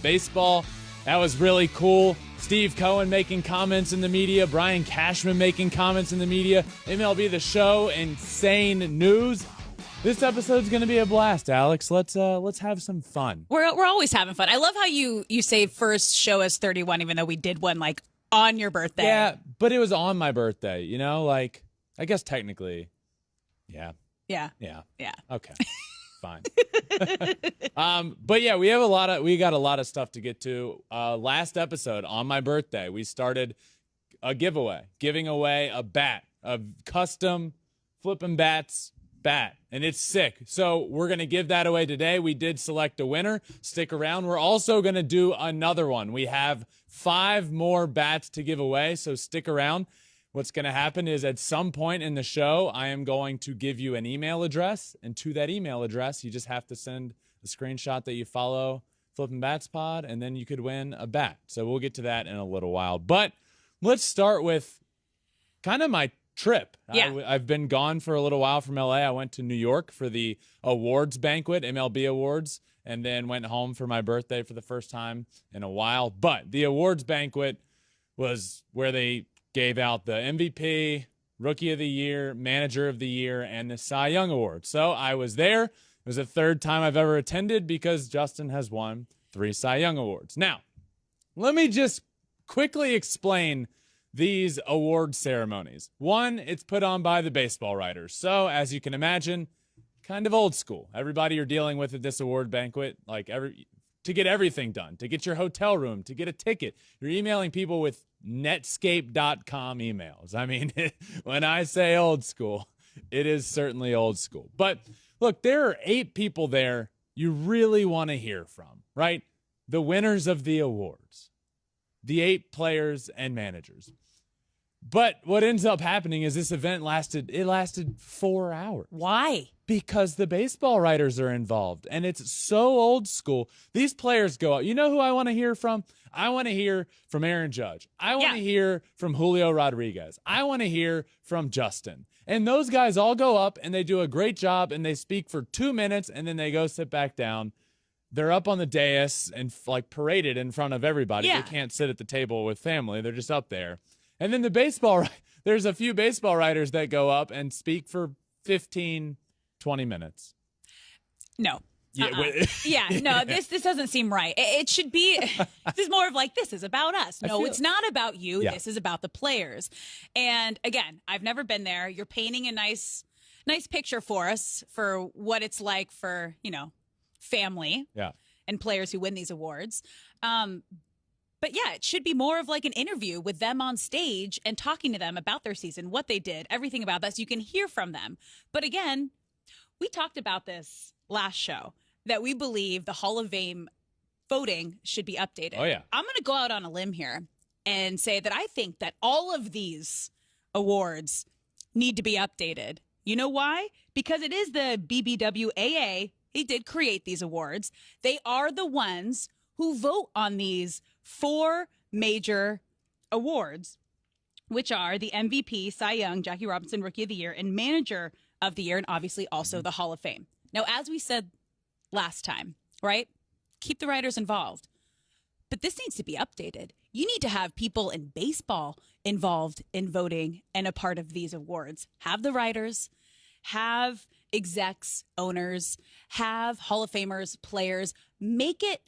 baseball. That was really cool. Steve Cohen making comments in the media. Brian Cashman making comments in the media. MLB the Show. Insane news. This episode's going to be a blast, Alex. Let's have some fun. We're always having fun. I love how you say first show as 31, even though we did one like on your birthday. Yeah, but it was on my birthday. You know, like I guess technically, yeah. Yeah. Okay. Fine. But yeah, we got a lot of stuff to get to. Last episode on my birthday, we started a giveaway, giving away a bat, a custom Flippin Bats bat, and it's sick. So we're going to give that away today. We did select a winner. Stick around. We're also going to do another one. We have 5 more bats to give away, so stick around. What's going to happen is at some point in the show, I am going to give you an email address, and to that email address, you just have to send a screenshot that you follow Flippin Bats Pod, and then you could win a bat. So we'll get to that in a little while. But let's start with kind of my trip. Yeah. I've been gone for a little while from LA. I went to New York for the awards banquet, MLB awards, and then went home for my birthday for the first time in a while. But the awards banquet was where they gave out the MVP, Rookie of the Year, Manager of the Year, and the Cy Young Award. So I was there. It was the third time I've ever attended because Justin has won 3 Cy Young Awards. Now, let me just quickly explain these award ceremonies. One, it's put on by the baseball writers. So, as you can imagine, kind of old school. Everybody you're dealing with at this award banquet, to get everything done, to get your hotel room, to get a ticket, you're emailing people with Netscape.com emails. I mean, when I say old school, it is certainly old school. But look, there are 8 people there you really want to hear from, right? The winners of the awards, the 8 players and managers. But what ends up happening is this event lasted 4 hours. Why? Because the baseball writers are involved, and it's so old school. These players go out. You know who I want to hear from? I want to hear from Aaron Judge. I want to hear from Julio Rodriguez. I want to hear from Justin. And those guys all go up, and they do a great job, and they speak for 2 minutes, and then they go sit back down. They're up on the dais and paraded in front of everybody. Yeah. They can't sit at the table with family. They're just up there. And then there's a few baseball writers that go up and speak for 15, 20 minutes. No. Yeah. No, this doesn't seem right. It should be, this is more of like, this is about us. No, it's not about you. Yeah. This is about the players. And again, I've never been there. You're painting a nice picture for us for what it's like for, family and players who win these awards. But yeah, it should be more of like an interview with them on stage and talking to them about their season, what they did, everything about that, so you can hear from them. But again, we talked about this last show, that we believe the Hall of Fame voting should be updated. Oh, yeah. I'm going to go out on a limb here and say that I think that all of these awards need to be updated. You know why? Because it is the BBWAA. They did create these awards. They are the ones who vote on these 4 major awards, which are the MVP, Cy Young, Jackie Robinson, Rookie of the Year, and Manager of the Year, and obviously also the Hall of Fame. Now, as we said last time, right? Keep the writers involved. But this needs to be updated. You need to have people in baseball involved in voting and a part of these awards. Have the writers, have execs, owners, have Hall of Famers, players. Make it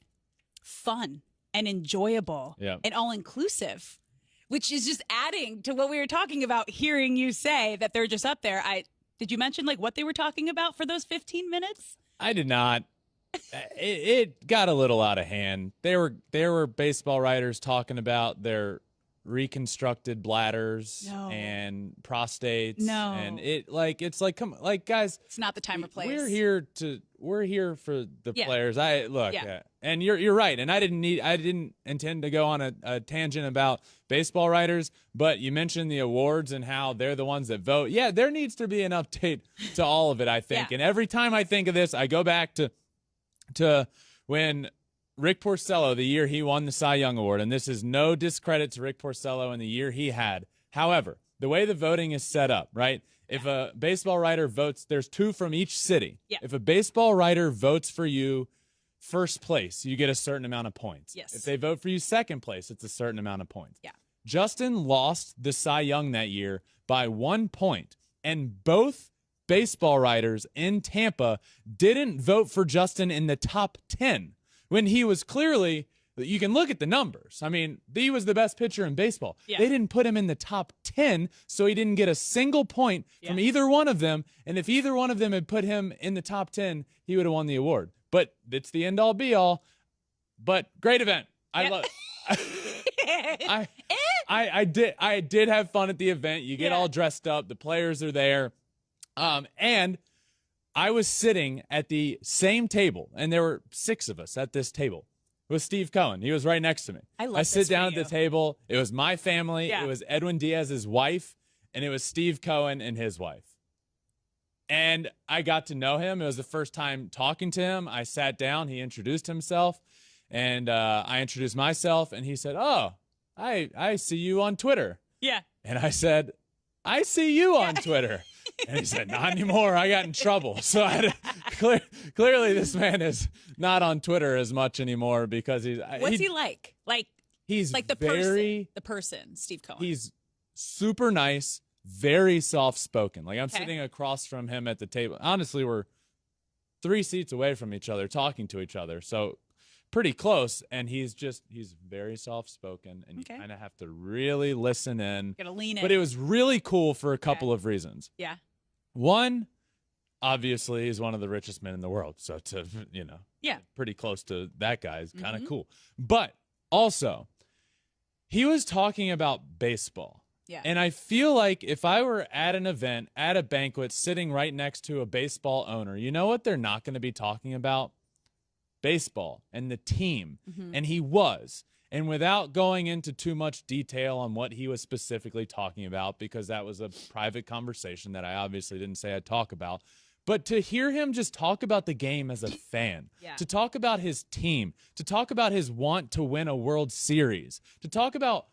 fun and enjoyable and all-inclusive, which is just adding to what we were talking about, hearing you say that they're just up there. Did you mention what they were talking about for those 15 minutes? I did not. It got a little out of hand. There were baseball writers talking about their reconstructed bladders and prostates. No. And it's like, come on, guys, it's not the time or place. We're here for the players. And you're right. And I didn't intend to go on a tangent about baseball writers, but you mentioned the awards and how they're the ones that vote. Yeah, there needs to be an update to all of it, I think. And every time I think of this, I go back to when Rick Porcello, the year he won the Cy Young Award, and this is no discredit to Rick Porcello and the year he had. However, the way the voting is set up, right? If a baseball writer votes, there's 2 from each city. Yeah. If a baseball writer votes for you first place, you get a certain amount of points. Yes. If they vote for you second place, it's a certain amount of points. Yeah. Justin lost the Cy Young that year by 1 point, and both baseball writers in Tampa didn't vote for Justin in the top 10 when he was clearly, you can look at the numbers. I mean, he was the best pitcher in baseball. Yeah. They didn't put him in the top 10, so he didn't get a single point from either one of them. And if either one of them had put him in the top 10, he would have won the award. But it's the end all be all. But great event. I love I did have fun at the event. You get all dressed up. The players are there. And I was sitting at the same table, and there were 6 of us at this table with Steve Cohen. He was right next to me. I sit down at the table. It was my family. Yeah. It was Edwin Diaz's wife, and it was Steve Cohen and his wife. And I got to know him. It was the first time talking to him. I sat down. He introduced himself, and I introduced myself, and he said, "Oh, I see you on Twitter." Yeah. And I said, "I see you on Twitter." And he said, "Not anymore. I got in trouble." So I had clearly this man is not on Twitter as much anymore because he's. What's he like? He's like the person, Steve Cohen. He's super nice, very soft spoken. Like I'm sitting across from him at the table. Honestly, we're 3 seats away from each other, talking to each other. So pretty close, and he's very soft spoken, and you kind of have to really listen in. Gotta lean in. But it was really cool for a couple of reasons. Yeah. One, obviously, he's one of the richest men in the world, so to pretty close to that guy is kind of cool. But also, he was talking about baseball. Yeah. And I feel like if I were at an event, at a banquet, sitting right next to a baseball owner, you know what they're not going to be talking about? Baseball and the team. And he was. And without going into too much detail on what he was specifically talking about, because that was a private conversation that I obviously didn't say I'd talk about, but to hear him just talk about the game as a fan, to talk about his team, to talk about his want to win a World Series, to talk about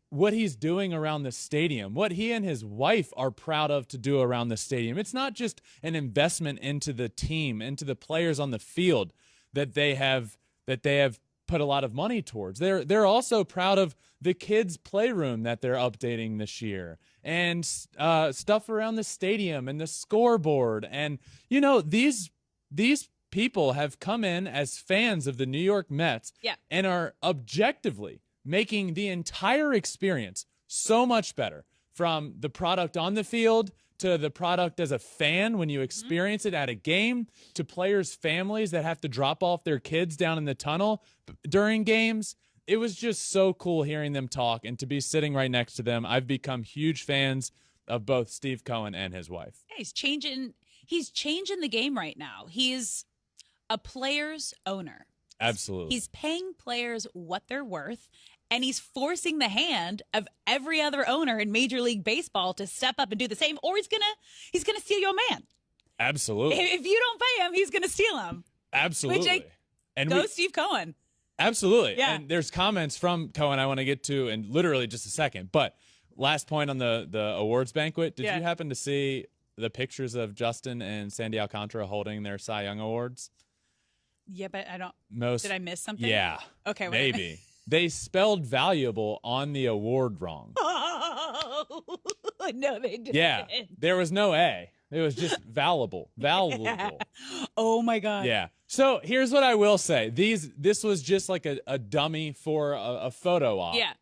what he's doing around the stadium, what he and his wife are proud of to do around the stadium. It's not just an investment into the team, into the players on the field that they have put a lot of money towards. They're also proud of the kids' playroom that they're updating this year, and stuff around the stadium and the scoreboard. And these people have come in as fans of the New York Mets and are objectively making the entire experience so much better, from the product on the field to the product as a fan when you experience it at a game, to players' families that have to drop off their kids down in the tunnel during games. It was just so cool hearing them talk and to be sitting right next to them. I've become huge fans of both Steve Cohen and his wife. Yeah, he's changing the game right now. He's a player's owner. Absolutely. He's paying players what they're worth, and he's forcing the hand of every other owner in Major League Baseball to step up and do the same, or he's gonna steal your man. Absolutely. If you don't pay him, he's gonna steal him. Absolutely. Steve Cohen. Absolutely. Yeah. And there's comments from Cohen I want to get to in literally just a second. But last point on the awards banquet, did you happen to see the pictures of Justin and Sandy Alcantara holding their Cy Young awards? Yeah, but did I miss something? Yeah. Okay, maybe. They spelled valuable on the award wrong. Oh, no, they didn't. Yeah, there was no A. It was just valuable. Valuable. Yeah. Oh, my God. Yeah. So here's what I will say. This was just like a dummy for a photo op. Yeah.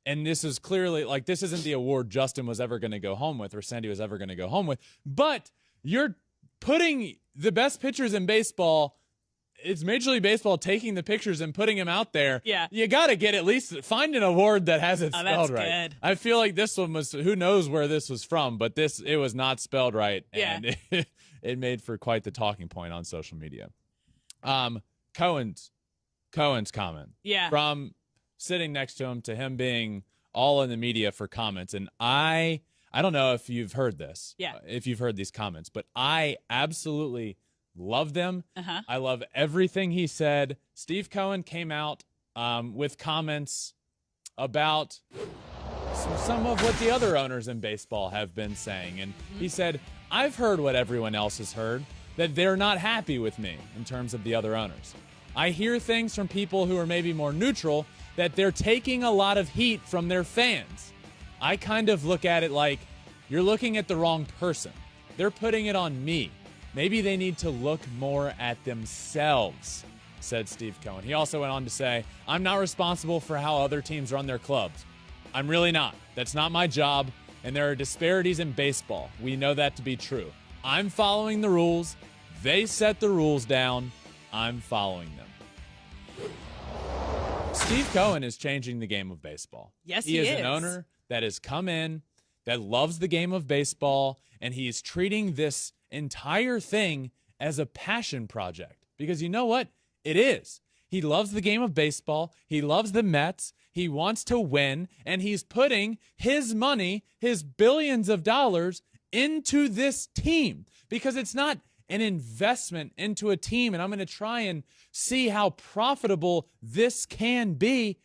And this is clearly, like, this isn't the award Justin was ever going to go home with or Sandy was ever going to go home with. But you're putting the best pitchers in baseball. It's Major League Baseball taking the pictures and putting them out there. Yeah. You got to find an award that has it spelled right. Good. I feel like this one was, who knows where this was from, but it was not spelled right. Yeah. And it made for quite the talking point on social media. Cohen's comment. Yeah. From sitting next to him being all in the media for comments. And I don't know if you've heard this. Yeah. If you've heard these comments, but I absolutely love them. Uh-huh. I love everything he said. Steve Cohen came out with comments about some of what the other owners in baseball have been saying. And he said, I've heard what everyone else has heard, that they're not happy with me in terms of the other owners. I hear things from people who are maybe more neutral that they're taking a lot of heat from their fans. I kind of look at it like, you're looking at the wrong person. They're putting it on me. Maybe they need to look more at themselves, said Steve Cohen. He also went on to say, I'm not responsible for how other teams run their clubs. I'm really not. That's not my job, and there are disparities in baseball. We know that to be true. I'm following the rules. They set the rules down. I'm following them. Steve Cohen is changing the game of baseball. Yes, he is an owner that has come in, that loves the game of baseball, and he's treating this entire thing as a passion project. Because you know what? It is. He loves the game of baseball. He loves the Mets. He wants to win, and he's putting his money, his billions of dollars, into this team because it's not an investment into a team, and I'm going to try and see how profitable this can be.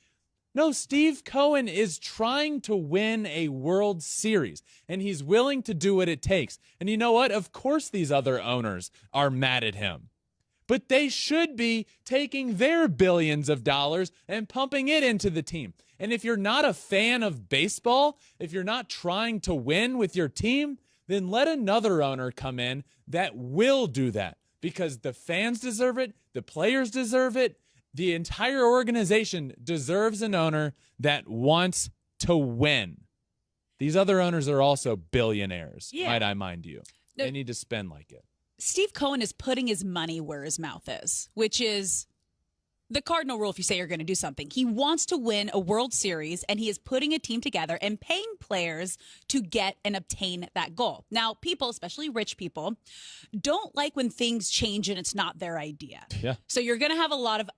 No, Steve Cohen is trying to win a World Series, and he's willing to do what it takes. And you know what? Of course these other owners are mad at him. But they should be taking their billions of dollars and pumping it into the team. And if you're not a fan of baseball, if you're not trying to win with your team, then let another owner come in that will do that. Because the fans deserve it, the players deserve it, the entire organization deserves an owner that wants to win. These other owners are also billionaires, might I mind you. They need to spend like it. Steve Cohen is putting his money where his mouth is, which is the cardinal rule if you say you're going to do something. He wants to win a World Series, and he is putting a team together and paying players to get and obtain that goal. Now, people, especially rich people, don't like when things change and it's not their idea. Yeah. So you're going to have a lot of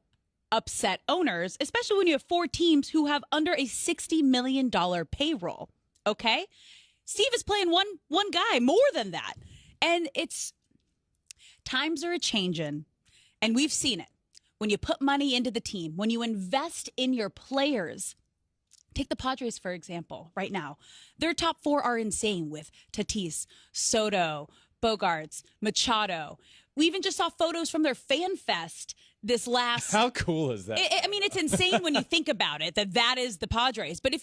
upset owners, especially when you have 4 teams who have under a $60 million payroll. Okay? Steve is playing one guy more than that. And times are a-changin', and we've seen it. When you put money into the team, when you invest in your players, take the Padres, for example, right now. Their top 4 are insane with Tatis, Soto, Bogarts, Machado. We even just saw photos from their fan fest this last... How cool is that? I mean, it's insane when you think about it, that is the Padres. But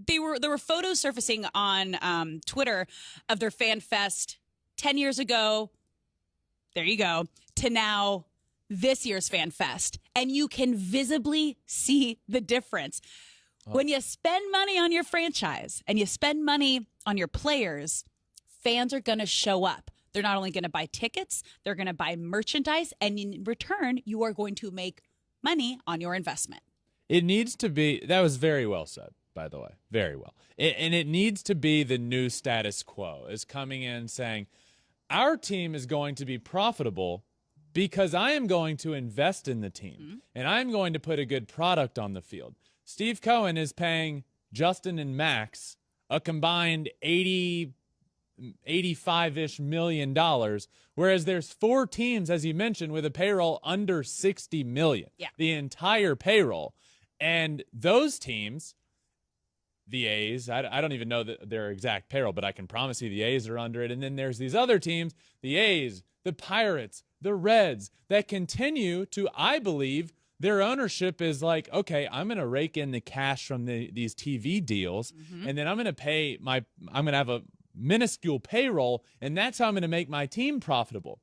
there were photos surfacing on Twitter of their fan fest 10 years ago, there you go, to now this year's Fan Fest. And you can visibly see the difference. When you spend money on your franchise and you spend money on your players, fans are going to show up. They're not only going to buy tickets, they're going to buy merchandise, and in return, you are going to make money on your investment. It needs to be, that was very well said, by the way, very well. And it needs to be the new status quo, is coming in saying, our team is going to be profitable because I am going to invest in the team, and I'm going to put a good product on the field. Steve Cohen is paying Justin and Max a combined $85-ish million, whereas there's 4 teams, as you mentioned, with a payroll under $60 million. Yeah. The entire payroll. And those teams, the A's, I don't even know their exact payroll, but I can promise you the A's are under it. And then there's these other teams, the A's, the Pirates, the Reds, that continue to, I believe, their ownership is like, okay, I'm going to rake in the cash from these TV deals, and then I'm going to have a minuscule payroll, and that's how I'm going to make my team profitable.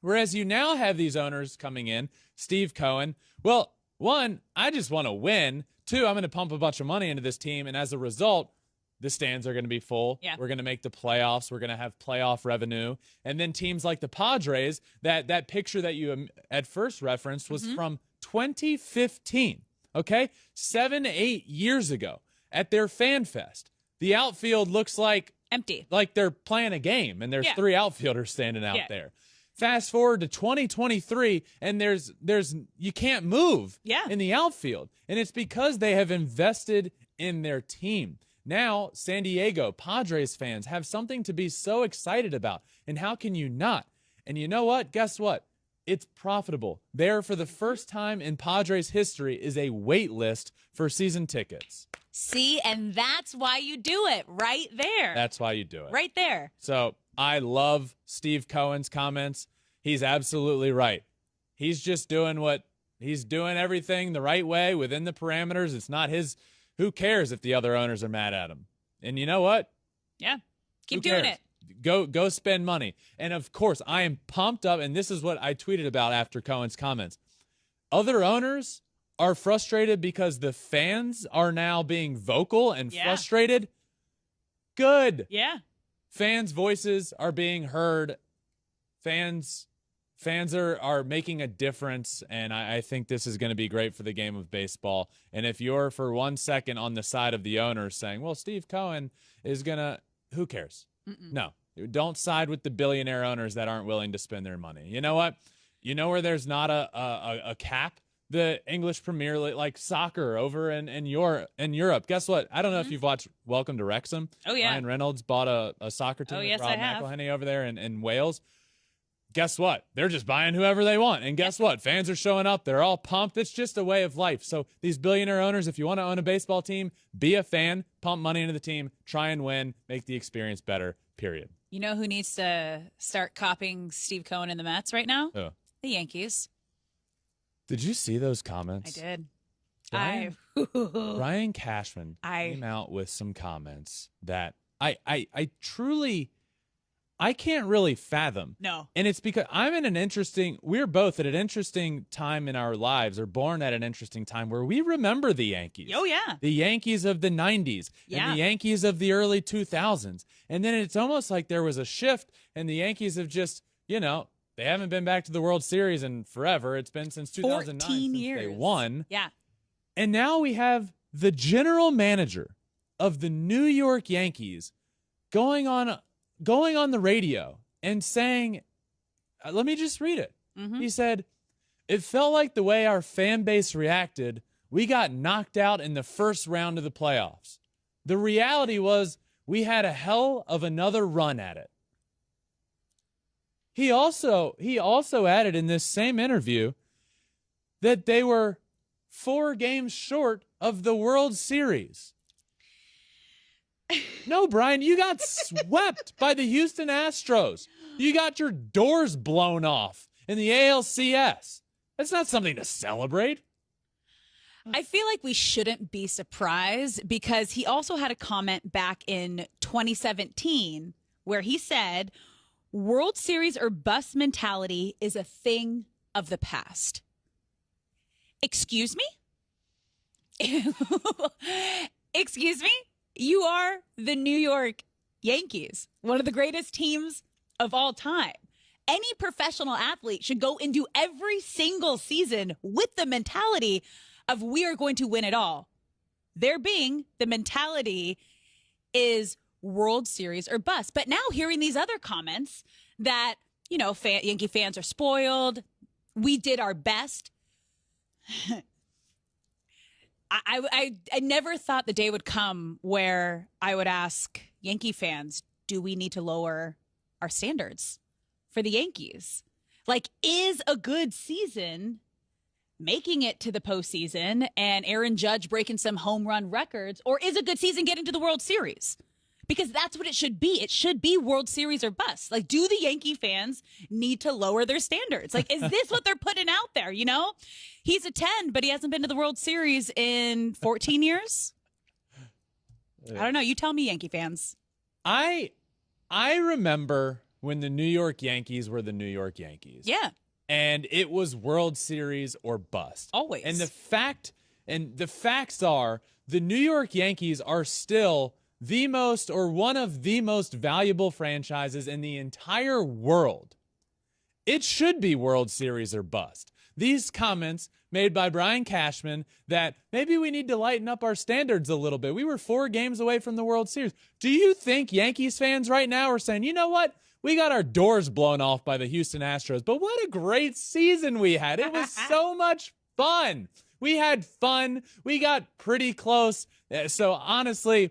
Whereas you now have these owners coming in, Steve Cohen, well, 1, I just want to win. 2, I'm going to pump a bunch of money into this team, and as a result, the stands are going to be full. Yeah. We're going to make the playoffs. We're going to have playoff revenue. And then teams like the Padres, that picture that you at first referenced was from 2015, okay? 7-8 years ago at their fan fest. The outfield looks like empty, like they're playing a game, and there's 3 outfielders standing out there. Fast forward to 2023, and there's you can't move in the outfield, and it's because they have invested in their team. Now, San Diego Padres fans have something to be so excited about, and how can you not? And you know what? Guess what? It's profitable. There, for the first time in Padres history, is a wait list for season tickets. See, and that's why you do it right there. That's why you do it. Right there. So I love Steve Cohen's comments. He's absolutely right. He's just doing what He's doing everything the right way within the parameters. It's not his. Who cares if the other owners are mad at him? And you know what? Yeah. Keep doing it. Go spend money. And of course, I am pumped up. And this is what I tweeted about after Cohen's comments. Other owners are frustrated because the fans are now being vocal and frustrated. Good. Yeah. Fans' voices are being heard. Fans are making a difference, and I think this is going to be great for the game of baseball. And if you're for 1 second on the side of the owners saying, well, Steve Cohen is going to – who cares? No. Don't side with the billionaire owners that aren't willing to spend their money. You know what? You know where there's not a cap? The English Premier League, like soccer over in Europe. Guess what? I don't know if you've watched Welcome to Wrexham. Oh, yeah. Ryan Reynolds bought a soccer team with Rob McElhenney over there in Wales. Guess what? They're just buying whoever they want. And guess what? Fans are showing up. They're all pumped. It's just a way of life. So these billionaire owners, if you want to own a baseball team, be a fan, pump money into the team, try and win, make the experience better, period. You know who needs to start copying Steve Cohen and the Mets right now? Oh. The Yankees. Did you see those comments? I did. Brian Cashman came out with some comments that I truly... I can't really fathom. No. And it's because we're both at an interesting time in our lives, or born at an interesting time where we remember the Yankees. Oh, yeah. The Yankees of the 90s and the Yankees of the early 2000s. And then it's almost like there was a shift, and the Yankees have just, they haven't been back to the World Series in forever. It's been since 2009 14 years. since they won. Yeah. And now we have the general manager of the New York Yankees going on the radio and saying, let me just read it. He said, it felt like the way our fan base reacted, we got knocked out in the first round of the playoffs. The reality was we had a hell of another run at it. He also added in this same interview that they were 4 games short of the World Series. No, Brian, you got swept by the Houston Astros. You got your doors blown off in the ALCS. That's not something to celebrate. I feel like we shouldn't be surprised because he also had a comment back in 2017 where he said, World Series or bust mentality is a thing of the past. Excuse me? Excuse me? You are the New York Yankees, one of the greatest teams of all time. Any professional athlete should go into every single season with the mentality of we are going to win it all. There being the mentality is World Series or bust. But now hearing these other comments that, Yankee fans are spoiled, we did our best. I never thought the day would come where I would ask Yankee fans, do we need to lower our standards for the Yankees? Like, is a good season making it to the postseason and Aaron Judge breaking some home run records, or is a good season getting to the World Series? Because that's what it should be. It should be World Series or bust. Like, do the Yankee fans need to lower their standards? Like, is this what they're putting out there? He's a 10, but he hasn't been to the World Series in 14 years. I don't know. You tell me, Yankee fans. I remember when the New York Yankees were the New York Yankees. Yeah. And it was World Series or bust. Always. And the facts are the New York Yankees are still the most, or one of the most valuable franchises in the entire world. It should be World Series or bust. These comments made by Brian Cashman that maybe we need to lighten up our standards a little bit. We were 4 games away from the World Series. Do you think Yankees fans right now are saying, you know what? We got our doors blown off by the Houston Astros, but what a great season we had. It was so much fun. We had fun. We got pretty close. So honestly,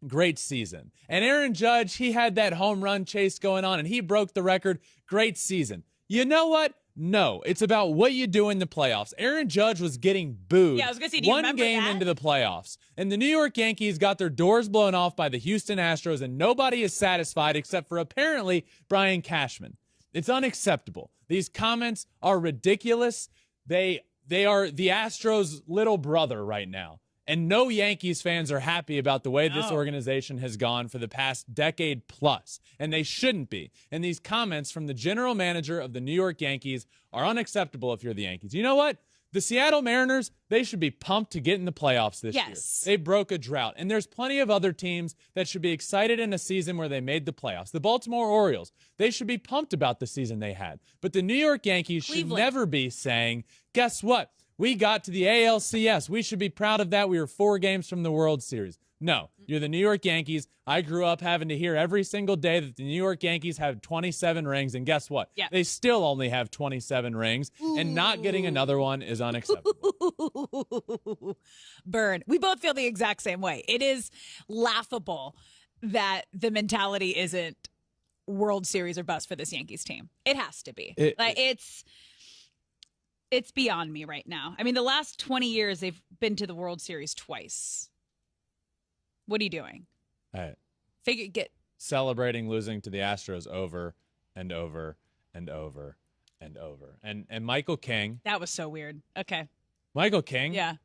great season. And Aaron Judge, he had that home run chase going on, and he broke the record. Great season. You know what? No, it's about what you do in the playoffs. Aaron Judge was getting booed. Yeah, I was going to say, do you remember one game that? into the playoffs. And the New York Yankees got their doors blown off by the Houston Astros, and nobody is satisfied except for apparently Brian Cashman. It's unacceptable. These comments are ridiculous. They they are the Astros' little brother right now. And no Yankees fans are happy about the way this organization has gone for the past decade plus. And they shouldn't be. And these comments from the general manager of the New York Yankees are unacceptable if you're the Yankees. You know what? The Seattle Mariners, they should be pumped to get in the playoffs this year. They broke a drought. And there's plenty of other teams that should be excited in a season where they made the playoffs. The Baltimore Orioles, they should be pumped about the season they had. But the New York Yankees should never be saying, guess what? We got to the ALCS. We should be proud of that. We were 4 games from the World Series. No, you're the New York Yankees. I grew up having to hear every single day that the New York Yankees have 27 rings, and guess what? They still only have 27 rings, and not getting another one is unacceptable. Burn. We both feel the exact same way. It is laughable that the mentality isn't World Series or bust for this Yankees team. It has to be. It's beyond me right now. I mean, the last 20 years, they've been to the World Series twice. What are you doing? Celebrating losing to the Astros over and over and over and over. And Michael King. That was so weird. Okay. Michael King. Yeah.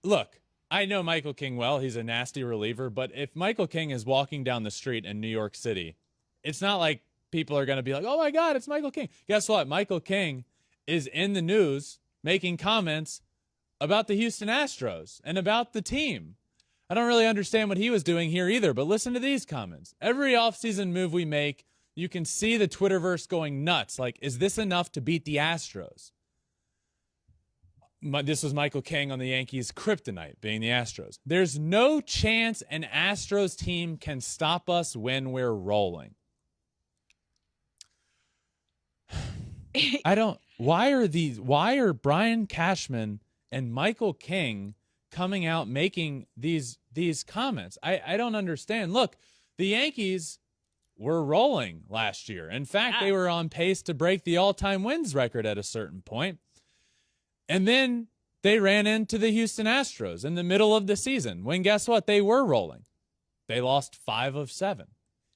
Look, I know Michael King well. He's a nasty reliever. But if Michael King is walking down the street in New York City, it's not like people are going to be like, oh, my God, it's Michael King. Guess what? Michael King is in the news making comments about the Houston Astros and about the team. I don't really understand what he was doing here either, but listen to these comments. Every offseason move we make, you can see the Twitterverse going nuts. Like, is this enough to beat the Astros? This was Michael King on the Yankees' kryptonite, being the Astros. There's no chance an Astros team can stop us when we're rolling. Why are Brian Cashman and Michael King coming out making these comments? I don't understand. Look, the Yankees were rolling last year. In fact, they were on pace to break the all-time wins record at a certain point. And then they ran into the Houston Astros in the middle of the season when, guess what? They were rolling. They lost 5 of 7.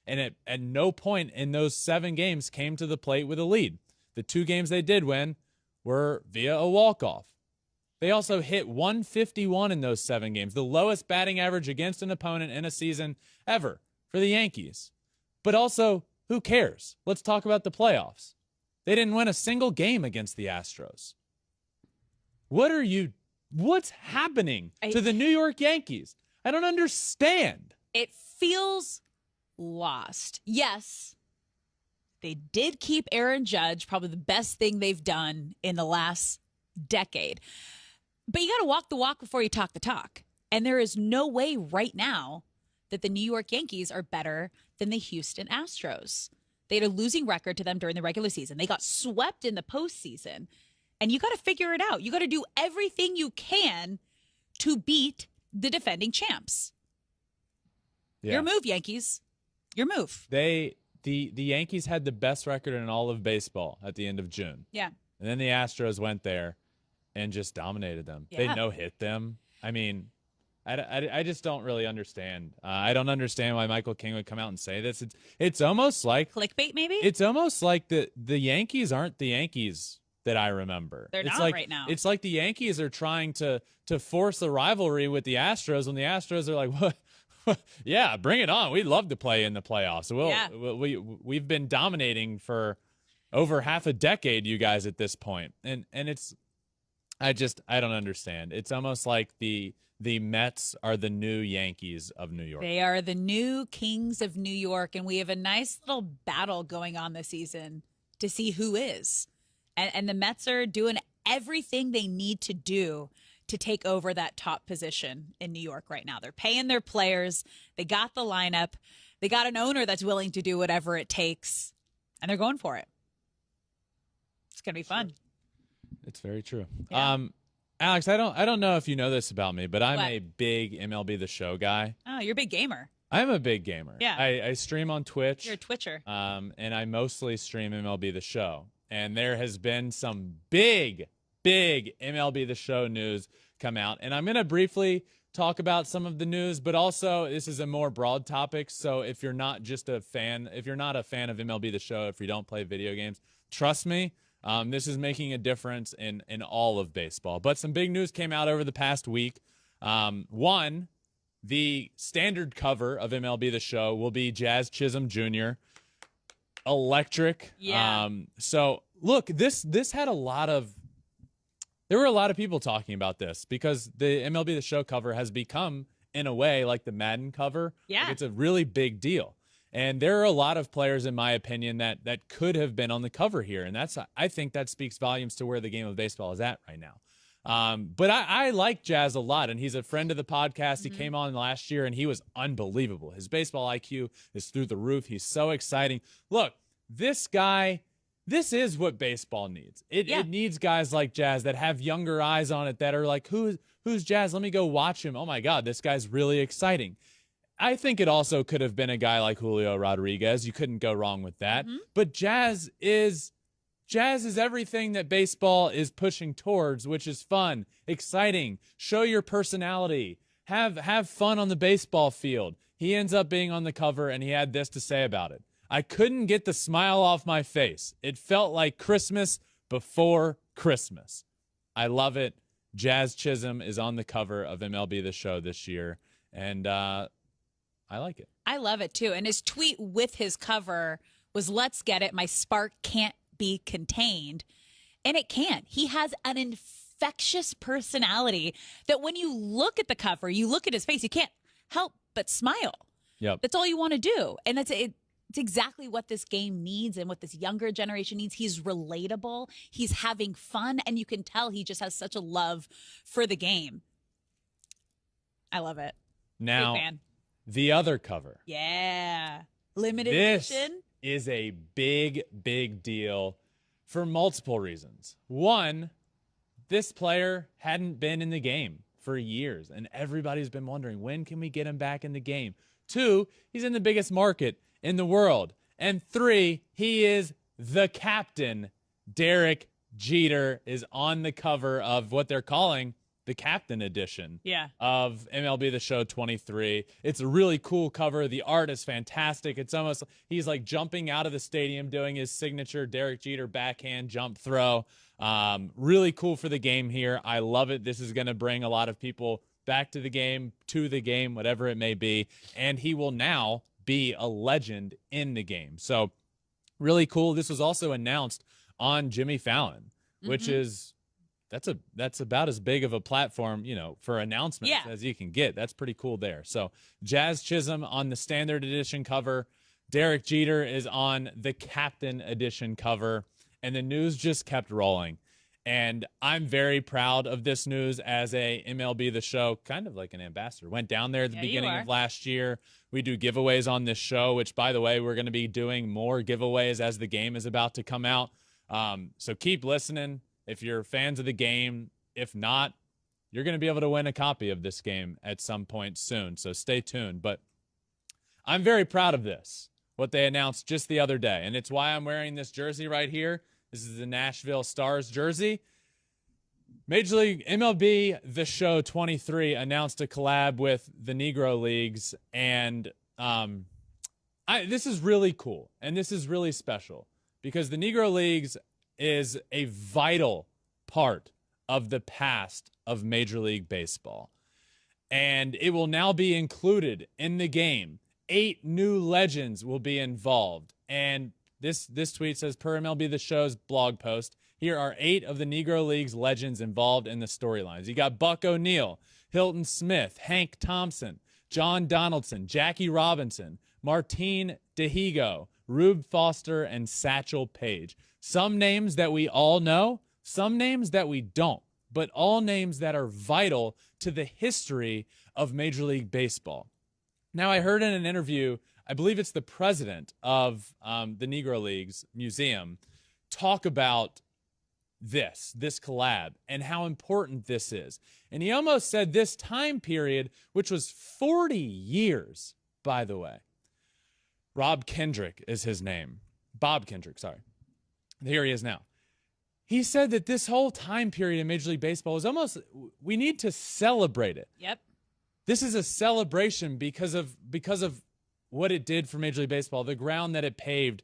And at no point in those 7 games came to the plate with a lead. The 2 games they did win were via a walk-off. They also hit 151 in those 7 games, the lowest batting average against an opponent in a season ever for the Yankees. But also, who cares? Let's talk about the playoffs. They didn't win a single game against the Astros. What's happening to the New York Yankees? I don't understand. It feels lost. Yes, they did keep Aaron Judge, probably the best thing they've done in the last decade. But you got to walk the walk before you talk the talk. And there is no way right now that the New York Yankees are better than the Houston Astros. They had a losing record to them during the regular season. They got swept in the postseason. And you got to figure it out. You got to do everything you can to beat the defending champs. Yeah. Your move, Yankees. Your move. The Yankees had the best record in all of baseball at the end of June. Yeah. And then the Astros went there and just dominated them. Yeah. They no-hit them. I mean, I just don't really understand. I don't understand why Michael King would come out and say this. It's almost like clickbait, maybe? It's almost like the Yankees aren't the Yankees that I remember. They're not like, right now. It's like the Yankees are trying to force a rivalry with the Astros when the Astros are like, what? Yeah, bring it on. We'd love to play in the playoffs. We've been dominating for over half a decade, you guys, at this point. And it's I don't understand. It's almost like the Mets are the new Yankees of New York. They are the new Kings of New York, and we have a nice little battle going on this season to see who is. And the Mets are doing everything they need to do to take over that top position in New York right now. They're paying their players. They got the lineup. They got an owner that's willing to do whatever it takes, and they're going for it. It's going to be fun. It's very true. Yeah. Alex, I don't know if you know this about me, but I'm a big MLB the Show guy. Oh, you're a big gamer. I'm a big gamer. Yeah. I stream on Twitch. You're a Twitcher. And I mostly stream MLB the Show. And there has been some big MLB the Show news come out. And I'm going to briefly talk about some of the news, but also this is a more broad topic. So if you're not a fan of MLB the Show, if you don't play video games, trust me, This is making a difference in all of baseball. But some big news came out over the past week. One, the standard cover of MLB The Show will be Jazz Chisholm Jr. Electric. Yeah. So look, this had there were a lot of people talking about this because the MLB The Show cover has become, in a way, like the Madden cover. Yeah. Like, it's a really big deal. And there are a lot of players, in my opinion, that could have been on the cover here. And I think that speaks volumes to where the game of baseball is at right now. But I like Jazz a lot, and he's a friend of the podcast. He came on last year, and he was unbelievable. His baseball IQ is through the roof. He's so exciting. Look, this guy, this is what baseball needs. It needs guys like Jazz that have younger eyes on it, that are like, who's Jazz? Let me go watch him. Oh, my God, this guy's really exciting. I think it also could have been a guy like Julio Rodriguez. You couldn't go wrong with that. But Jazz is everything that baseball is pushing towards, which is fun, exciting, show your personality, have fun on the baseball field. He ends up being on the cover, and he had this to say about it. I couldn't get the smile off my face. It felt like Christmas before Christmas. I love it. Jazz Chisholm is on the cover of MLB The Show this year, and I like it. I love it, too. And his tweet with his cover was, "Let's get it. My spark can't be contained." And it can't. He has an infectious personality that when you look at the cover, you look at his face, you can't help but smile. Yep. That's all you want to do. And it's exactly what this game needs and what this younger generation needs. He's relatable. He's having fun. And you can tell he just has such a love for the game. I love it. Now, big fan. The other cover. Yeah. Limited This edition. is a big, big deal for multiple reasons. One, this player hadn't been in the game for years, and everybody's been wondering, when can we get him back in the game? Two, he's in the biggest market in the world. And three, he is the captain. Derek Jeter is on the cover of what they're calling the captain edition of MLB The Show 23. It's a really cool cover. The art is fantastic. It's almost, he's like jumping out of the stadium doing his signature Derek Jeter backhand jump throw. Really cool for the game here. I love it. This is going to bring a lot of people back to the game, whatever it may be. And he will now be a legend in the game. So really cool. This was also announced on Jimmy Fallon, which is, that's about as big of a platform, for announcements as you can get. That's pretty cool there. So Jazz Chisholm on the standard edition cover. Derek Jeter is on the captain edition cover. And the news just kept rolling. And I'm very proud of this news as a MLB The Show, kind of like an ambassador. Went down there at the beginning of last year. We do giveaways on this show, which, by the way, we're going to be doing more giveaways as the game is about to come out. So keep listening. If you're fans of the game, if not, you're going to be able to win a copy of this game at some point soon. So stay tuned. But I'm very proud of this, what they announced just the other day. And it's why I'm wearing this jersey right here. This is the Nashville Stars jersey. Major League MLB The Show 23 announced a collab with the Negro Leagues. And this is really cool. And this is really special because the Negro Leagues is a vital part of the past of Major League Baseball. And it will now be included in the game. 8 new legends will be involved. And this tweet says, per MLB The Show's blog post, here are 8 of the Negro League's legends involved in the storylines. You got Buck O'Neil, Hilton Smith, Hank Thompson, John Donaldson, Jackie Robinson, Martin DeHigo, Rube Foster, and Satchel Paige. Some names that we all know, some names that we don't, but all names that are vital to the history of Major League Baseball. Now, I heard in an interview, I believe it's the president of the Negro Leagues Museum, talk about this collab and how important this is. And he almost said this time period, which was 40 years, by the way. Rob Kendrick is his name. Bob Kendrick, sorry. Here he is now. He said that this whole time period in Major League Baseball is almost, we need to celebrate it. Yep. This is a celebration because of what it did for Major League Baseball, the ground that it paved.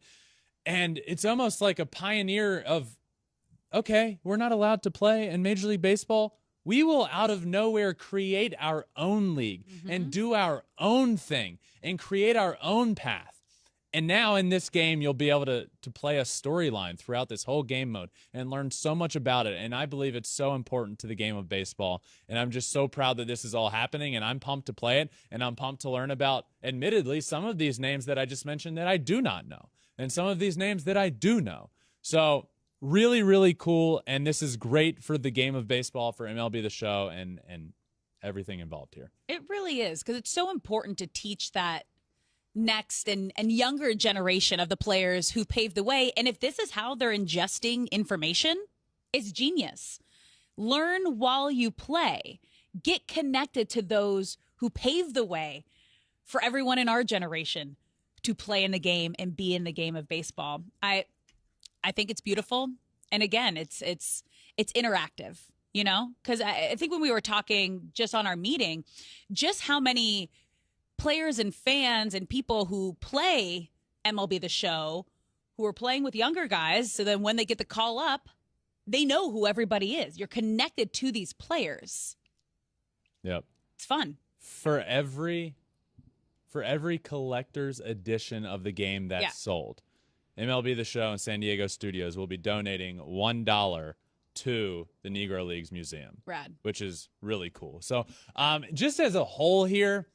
And it's almost like a pioneer of okay, we're not allowed to play in Major League Baseball. We will out of nowhere create our own league and do our own thing and create our own path. And now in this game, you'll be able to play a storyline throughout this whole game mode and learn so much about it. And I believe it's so important to the game of baseball. And I'm just so proud that this is all happening. And I'm pumped to play it. And I'm pumped to learn about, admittedly, some of these names that I just mentioned that I do not know. And some of these names that I do know. So really, really cool. And this is great for the game of baseball, for MLB the Show, and everything involved here. It really is, because it's so important to teach that next and younger generation of the players who paved the way. And if this is how they're ingesting information, it's genius. Learn while you play. Get connected to those who paved the way for everyone in our generation to play in the game and be in the game of baseball. I think it's beautiful. And again, it's interactive, you know, because I think when we were talking just on our meeting, just how many players and fans and people who play MLB the Show who are playing with younger guys. So then when they get the call up, they know who everybody is. You're connected to these players. Yep. It's fun. For every collector's edition of the game that's sold, MLB The Show and San Diego Studios will be donating $1 to the Negro Leagues Museum. Rad. Which is really cool. So just as a whole here,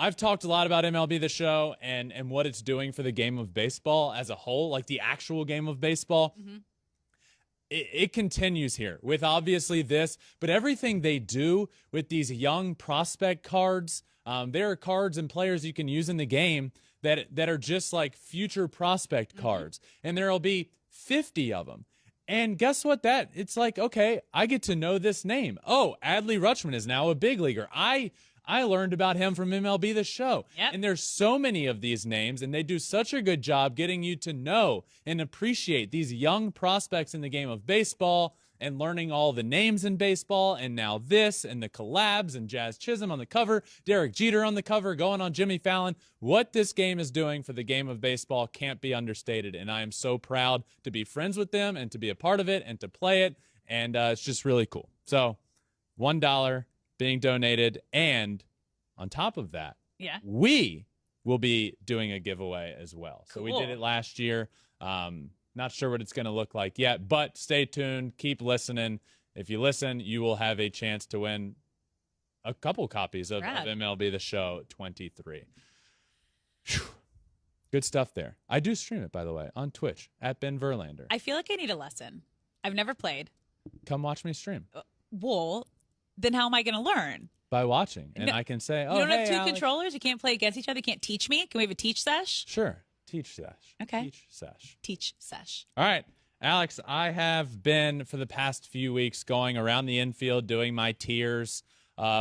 I've talked a lot about MLB The Show and what it's doing for the game of baseball as a whole, like the actual game of baseball. It continues here with obviously this, but everything they do with these young prospect cards. There are cards and players you can use in the game that are just like future prospect cards, and there'll be 50 of them. And guess what? It's like, okay, I get to know this name. Oh, Adley Rutschman is now a big leaguer. I learned about him from MLB The Show. Yep. And there's so many of these names, and they do such a good job getting you to know and appreciate these young prospects in the game of baseball and learning all the names in baseball. And now this and the collabs and Jazz Chisholm on the cover, Derek Jeter on the cover, going on Jimmy Fallon. What this game is doing for the game of baseball can't be understated. And I am so proud to be friends with them and to be a part of it and to play it. And it's just really cool. So $1 being donated, and on top of that, we will be doing a giveaway as well. So we did it last year. Not sure what it's going to look like yet, but stay tuned. Keep listening. If you listen, you will have a chance to win a couple copies of MLB The Show 23. Whew. Good stuff there. I do stream it, by the way, on Twitch at Ben Verlander. I feel like I need a lesson. I've never played. Come watch me stream. Well, then how am I going to learn? By watching. And I can say, oh, you don't have two Alex. controllers? You can't play against each other? You can't teach me? Can we have a teach sesh? Sure. Teach sesh. Okay. Teach sesh. Teach sesh. All right. Alex, I have been for the past few weeks going around the infield doing my tiers.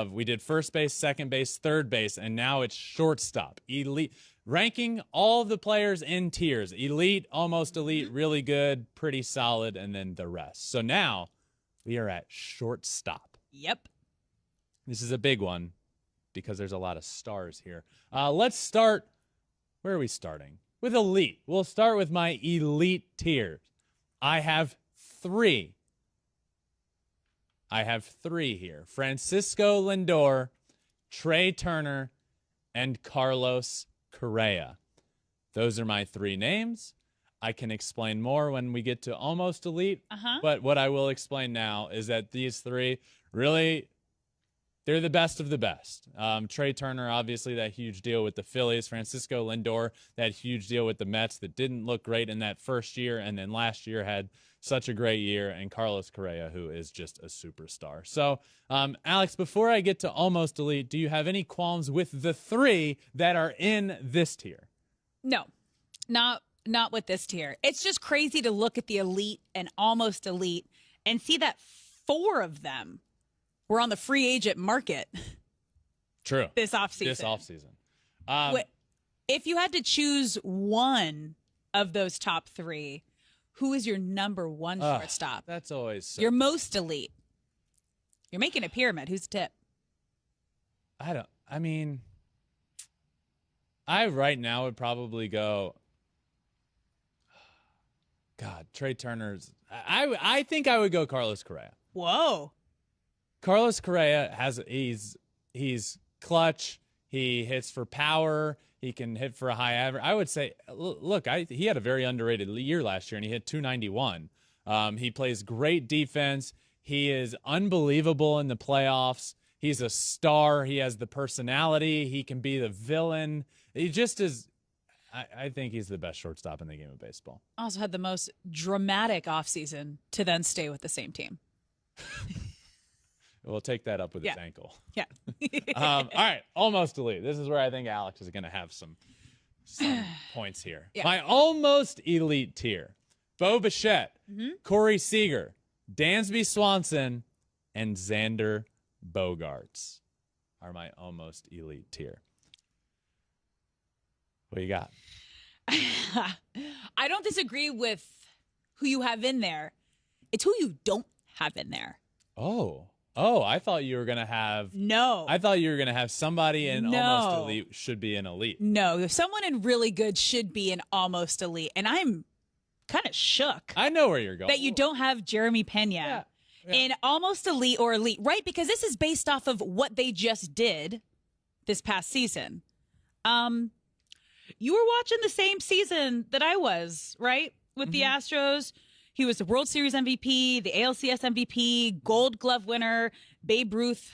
We did first base, second base, third base, and now it's shortstop. Elite. Ranking all of the players in tiers. Elite, almost elite, really good, pretty solid, and then the rest. So now we are at shortstop. Yep. This is a big one because there's a lot of stars here. Let's start. Where are we starting? With elite. We'll start with my elite tiers. I have three here. Francisco Lindor, Trey Turner, and Carlos Correa. Those are my three names. I can explain more when we get to almost elite. But what I will explain now is that these three really, they're the best of the best. Trey Turner, obviously, that huge deal with the Phillies. Francisco Lindor, that huge deal with the Mets that didn't look great in that first year, and then last year had such a great year. And Carlos Correa, who is just a superstar. So, Alex, before I get to almost elite, do you have any qualms with the three that are in this tier? No, not with this tier. It's just crazy to look at the elite and almost elite and see that four of them were on the free agent market. True. This offseason. If you had to choose one of those top three, who is your number one shortstop? That's always so your most elite. You're making a pyramid. Who's the tip? I right now would probably go. God, Trey Turner's. I think I would go Carlos Correa. Whoa. Carlos Correa he's clutch. He hits for power. He can hit for a high average. I would say, look, he had a very underrated year last year, and he hit 291. He plays great defense. He is unbelievable in the playoffs. He's a star. He has the personality. He can be the villain. He just is. I think he's the best shortstop in the game of baseball. Also had the most dramatic offseason to then stay with the same team. We'll take that up with his ankle. Yeah. All right, almost elite. This is where I think Alex is going to have some points here. Yeah. My almost elite tier: Bo Bichette, Corey Seager, Dansby Swanson, and Xander Bogaerts are my almost elite tier. What you got? I don't disagree with who you have in there. It's who you don't have in there. Oh, I thought you were going to have... No. I thought you were going to have somebody in almost elite should be an elite. No, someone in really good should be an almost elite. And I'm kind of shook. I know where you're going. That you don't have Jeremy Pena in almost elite or elite, right? Because this is based off of what they just did this past season. You were watching the same season that I was, right? With the Astros. He was the World Series MVP, the ALCS MVP, Gold Glove winner, Babe Ruth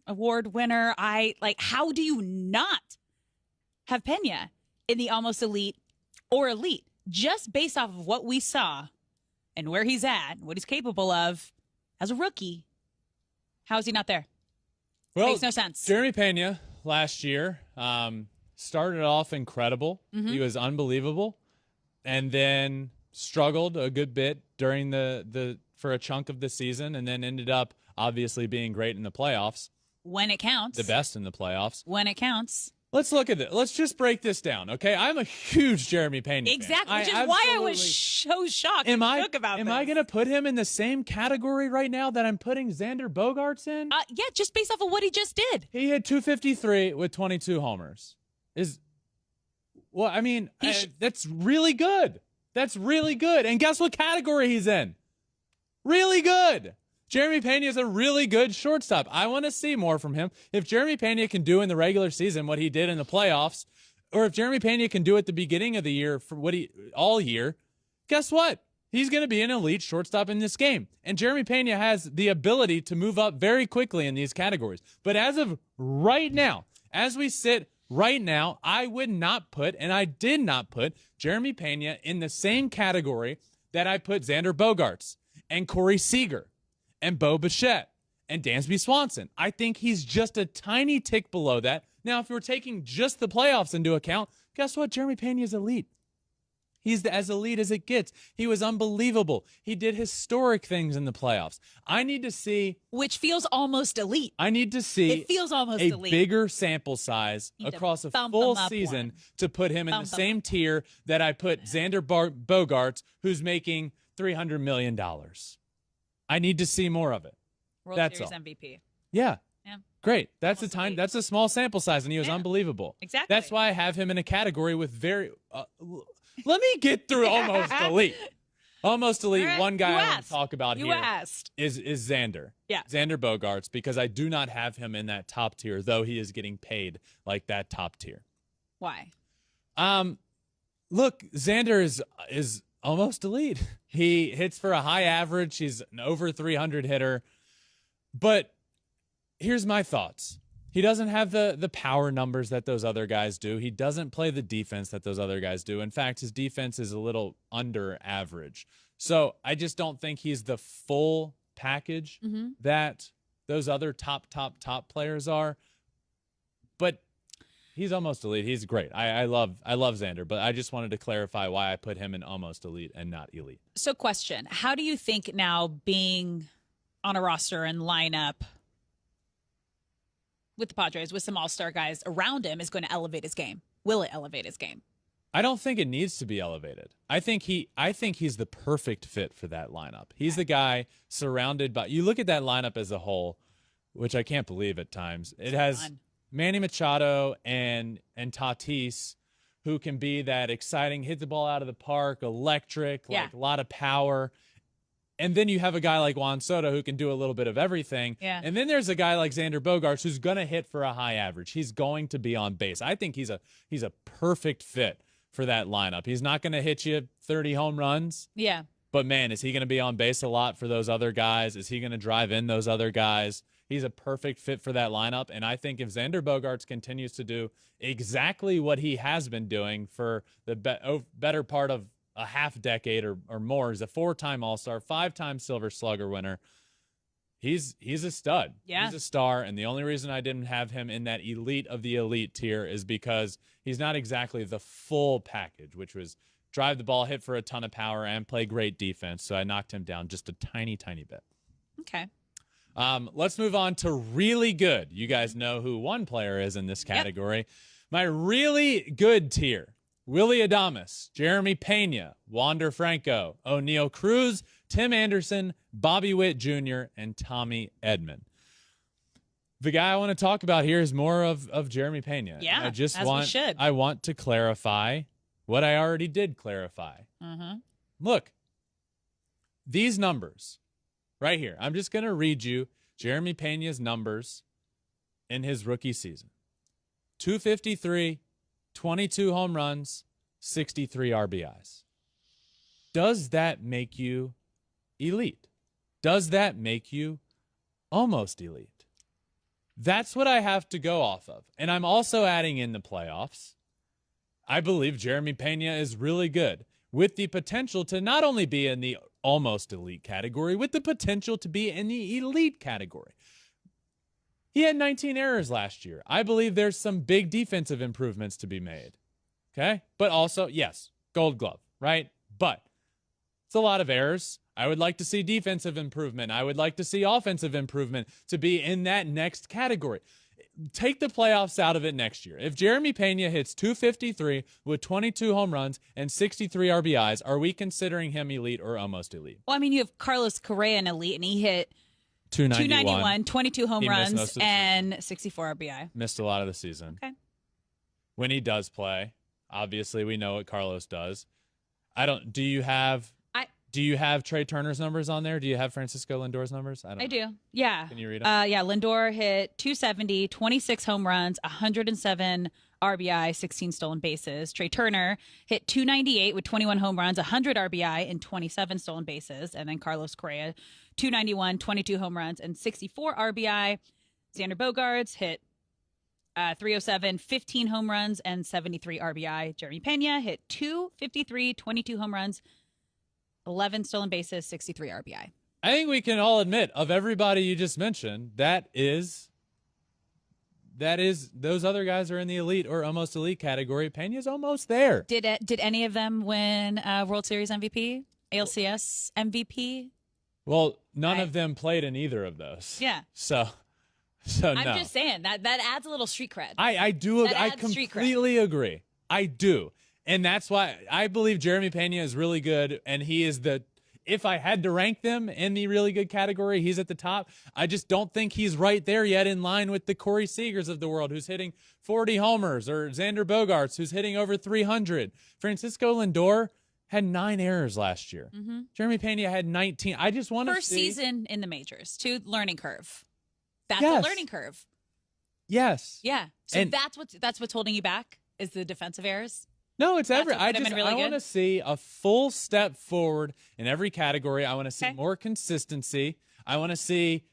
Award winner. How do you not have Pena in the almost elite or elite just based off of what we saw and where he's at, what he's capable of as a rookie? How is he not there? Well, makes no sense. Jeremy Pena last year started off incredible. He was unbelievable, and then struggled a good bit during for a chunk of the season, and then ended up obviously being great in the playoffs. When it counts. The best in the playoffs. When it counts. Let's look at it. Let's just break this down, okay? I'm a huge Jeremy Pena fan. Exactly, which is why I was so shocked and shook about this. Am I going to put him in the same category right now that I'm putting Xander Bogaerts in? Yeah, just based off of what he just did. He had 253 with 22 homers. That's really good. That's really good. And guess what category he's in? Really good. Jeremy Pena is a really good shortstop. I want to see more from him. If Jeremy Pena can do in the regular season what he did in the playoffs, or if Jeremy Pena can do at the beginning of the year for all year, guess what? He's going to be an elite shortstop in this game. And Jeremy Pena has the ability to move up very quickly in these categories. But as of right now, as we sit right now, I would not put, and I did not put, Jeremy Pena in the same category that I put Xander Bogaerts and Corey Seager and Bo Bichette and Dansby Swanson. I think he's just a tiny tick below that. Now, if we're taking just the playoffs into account, guess what? Jeremy Pena is elite. He's as elite as it gets. He was unbelievable. He did historic things in the playoffs. I need to see... Which feels almost elite. I need to see... It feels almost elite. Bigger sample size across a full season to put him in the same tier that I put Xander Bogaerts, who's making $300 million. I need to see more of it. World Series MVP. Yeah. Great. That's That's a small sample size, and he was unbelievable. Exactly. That's why I have him in a category with very... let me get through almost elite. Almost elite. Right. One guy I want to talk about is Xander. Yeah. Xander Bogaerts, because I do not have him in that top tier, though he is getting paid like that top tier. Why? Look, Xander is almost elite. He hits for a high average. He's an over 300 hitter. But here's my thoughts. He doesn't have the power numbers that those other guys do. He doesn't play the defense that those other guys do. In fact, his defense is a little under average. So I just don't think he's the full package that those other top players are. But he's almost elite. He's great. I love Xander, but I just wanted to clarify why I put him in almost elite and not elite. So question, how do you think now being on a roster and lineup with the Padres, with some all-star guys around him, is going to elevate his game? Will it elevate his game? I don't think it needs to be elevated. I think he's the perfect fit for that lineup. He's the guy surrounded by... You look at that lineup as a whole, which I can't believe at times. It has Manny Machado and Tatis, who can be that exciting, hit the ball out of the park, electric, Yeah. like a lot of power. And then you have a guy like Juan Soto who can do a little bit of everything. Yeah. And then there's a guy like Xander Bogaerts who's going to hit for a high average. He's going to be on base. I think he's a perfect fit for that lineup. He's not going to hit you 30 home runs. Yeah. But, man, is he going to be on base a lot for those other guys? Is he going to drive in those other guys? He's a perfect fit for that lineup. And I think if Xander Bogaerts continues to do exactly what he has been doing for the better part of a half decade or more, he's a 4-time All-Star, 5-time Silver Slugger winner. He's a stud. Yeah. He's a star. And the only reason I didn't have him in that elite of the elite tier is because he's not exactly the full package, which was drive the ball, hit for a ton of power, and play great defense. So I knocked him down just a tiny, tiny bit. Okay. Let's move on to really good. You guys know who one player is in this category. Yep. My really good tier: Willie Adames, Jeremy Pena, Wander Franco, O'Neal Cruz, Tim Anderson, Bobby Witt Jr., and Tommy Edman. The guy I want to talk about here is more of Jeremy Pena. Yeah, I want to clarify what I already did clarify. Mm-hmm. Look, these numbers right here. I'm just going to read you Jeremy Pena's numbers in his rookie season. 253, 22 home runs, 63 RBIs. Does that make you elite? Does that make you almost elite? That's what I have to go off of. And I'm also adding in the playoffs. I believe Jeremy Pena is really good, with the potential to not only be in the almost elite category, with the potential to be in the elite category. He had 19 errors last year. I believe there's some big defensive improvements to be made. Okay? But also, yes, Gold Glove, right? But it's a lot of errors. I would like to see defensive improvement. I would like to see offensive improvement to be in that next category. Take the playoffs out of it next year. If Jeremy Pena hits 253 with 22 home runs and 63 RBIs, are we considering him elite or almost elite? Well, I mean, you have Carlos Correa in elite, and he hit 291, 22 home runs, and 64 RBI. Missed a lot of the season. Okay. When he does play, obviously we know what Carlos does. Do you have Trey Turner's numbers on there? Do you have Francisco Lindor's numbers? I do. Yeah. Can you read them? Yeah. Lindor hit 270, 26 home runs, 107 RBI, 16 stolen bases. Trey Turner hit 298 with 21 home runs, 100 RBI, and 27 stolen bases. And then Carlos Correa, 291, 22 home runs, and 64 RBI. Xander Bogaerts hit 307, 15 home runs, and 73 RBI. Jeremy Pena hit 253, 22 home runs, 11 stolen bases, 63 RBI. I think we can all admit, of everybody you just mentioned, that is those other guys are in the elite or almost elite category. Pena's almost there. Did any of them win World Series MVP, ALCS MVP? Well, none of them played in either of those. Yeah. So no. I'm just saying that adds a little street cred. I do. I completely agree. I do. And that's why I believe Jeremy Pena is really good, and he is if I had to rank them in the really good category, he's at the top. I just don't think he's right there yet in line with the Corey Seagers of the world, who's hitting 40 homers, or Xander Bogaerts, who's hitting over 300. Francisco Lindor had 9 errors last year. Mm-hmm. Jeremy Pena had 19. I just want to see. First season in the majors, learning curve. That's a learning curve. Yes. Yeah. So that's what's holding you back is the defensive errors. No, it's I want to see a full step forward in every category. I want to see more consistency. I want to see.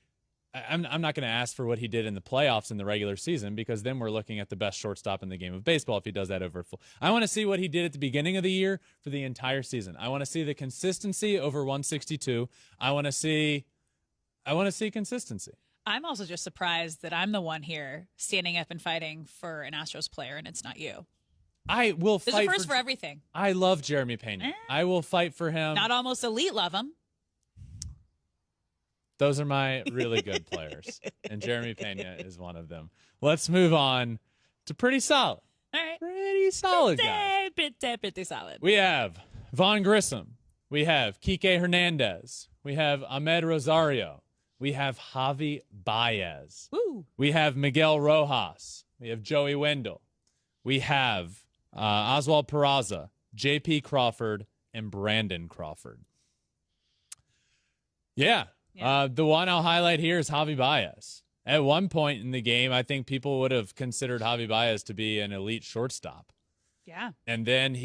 I'm not going to ask for what he did in the playoffs in the regular season, because then we're looking at the best shortstop in the game of baseball if he does that over full. I want to see what he did at the beginning of the year for the entire season. I want to see the consistency over 162. I want to see consistency. I'm also just surprised that I'm the one here standing up and fighting for an Astros player, and it's not you. I will fight. There's a first for everything. I love Jeremy Pena. I will fight for him. Not almost elite love him. Those are my really good players, and Jeremy Pena is one of them. Let's move on to pretty solid. All right. Pretty solid guys. Pretty solid. We have Vaughn Grissom. We have Kike Hernandez. We have Ahmed Rosario. We have Javi Baez. Woo. We have Miguel Rojas. We have Joey Wendell. We have Oswald Peraza, J.P. Crawford, and Brandon Crawford. Yeah. The one I'll highlight here is Javi Baez. At one point in the game, I think people would have considered Javi Baez to be an elite shortstop. Yeah. And then